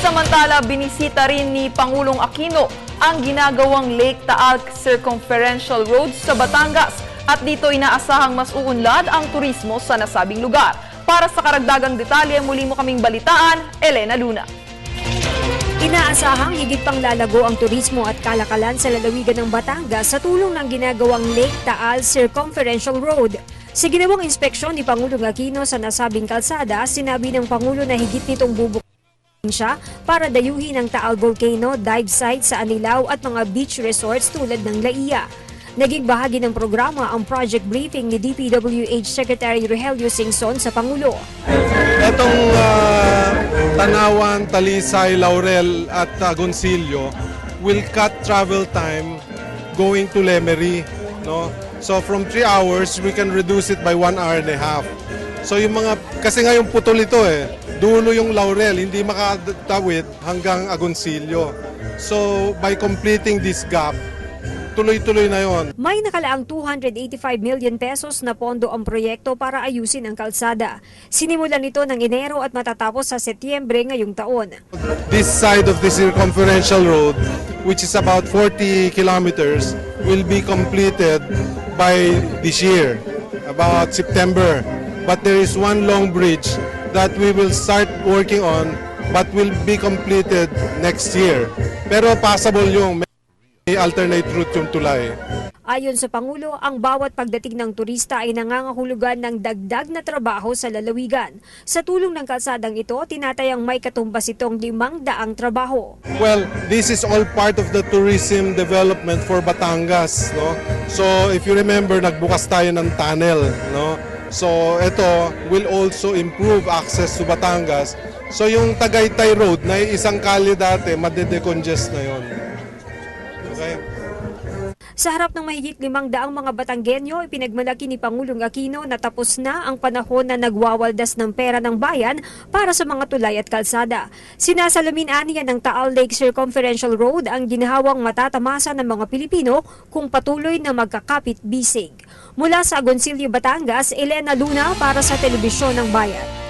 Samantala, binisita rin ni Pangulong Aquino ang ginagawang Lake Taal Circumferential Road sa Batangas at dito inaasahang mas uunlad ang turismo sa nasabing lugar. Para sa karagdagang detalye, muli mo kaming balitaan, Elena Luna. Inaasahang higit pang lalago ang turismo at kalakalan sa lalawigan ng Batangas sa tulong ng ginagawang Lake Taal Circumferential Road. Sa ginawang inspeksyon ni Pangulong Aquino sa nasabing kalsada, sinabi ng Pangulo na higit nitong bubukin siya para dayuhin ang Taal Volcano, dive site sa Anilao at mga beach resorts tulad ng Laia. Naging bahagi ng programa ang project briefing ni DPWH Secretary Rogelio Singson sa Pangulo. Itong Tanawan, Talisay, Laurel at Agoncillo will cut travel time going to Lemery. No? So from 3 hours, we can reduce it by 1 hour and a half. So yung mga, kasi nga yung putol ito dulo yung Laurel, hindi makatawid hanggang Agoncillo. So by completing this gap, tuloy-tuloy na yon. May nakalaang 285 million pesos na pondo ang proyekto para ayusin ang kalsada. Sinimulan nito ng Enero at matatapos sa Setyembre ngayong taon. This side of the circumferential road, which is about 40 kilometers, will be completed by this year, about September. But there is one long bridge that we will start working on but will be completed next year. Pero passable yung may alternate route yung tulay. Ayon sa Pangulo, ang bawat pagdating ng turista ay nangangahulugan ng dagdag na trabaho sa lalawigan. Sa tulong ng kalsadang ito, tinatayang may katumbas itong 500 trabaho. Well, this is all part of the tourism development for Batangas. No? So if you remember, nagbukas tayo ng tunnel. No? So ito will also improve access to Batangas. So yung Tagaytay Road na isang kalye dati, madedecongest na yon. Okay? Sa harap ng mahigit 500 mga Batanggenyo, ipinagmalaki ni Pangulong Aquino na tapos na ang panahon na nagwawaldas ng pera ng bayan para sa mga tulay at kalsada. Sinasalamin aniya ng Taal Lake Circumferential Road ang ginhawang matatamasa ng mga Pilipino kung patuloy na magkakapit-bisig. Mula sa Agoncillo, Batangas, Elena Luna para sa Telebisyon ng Bayan.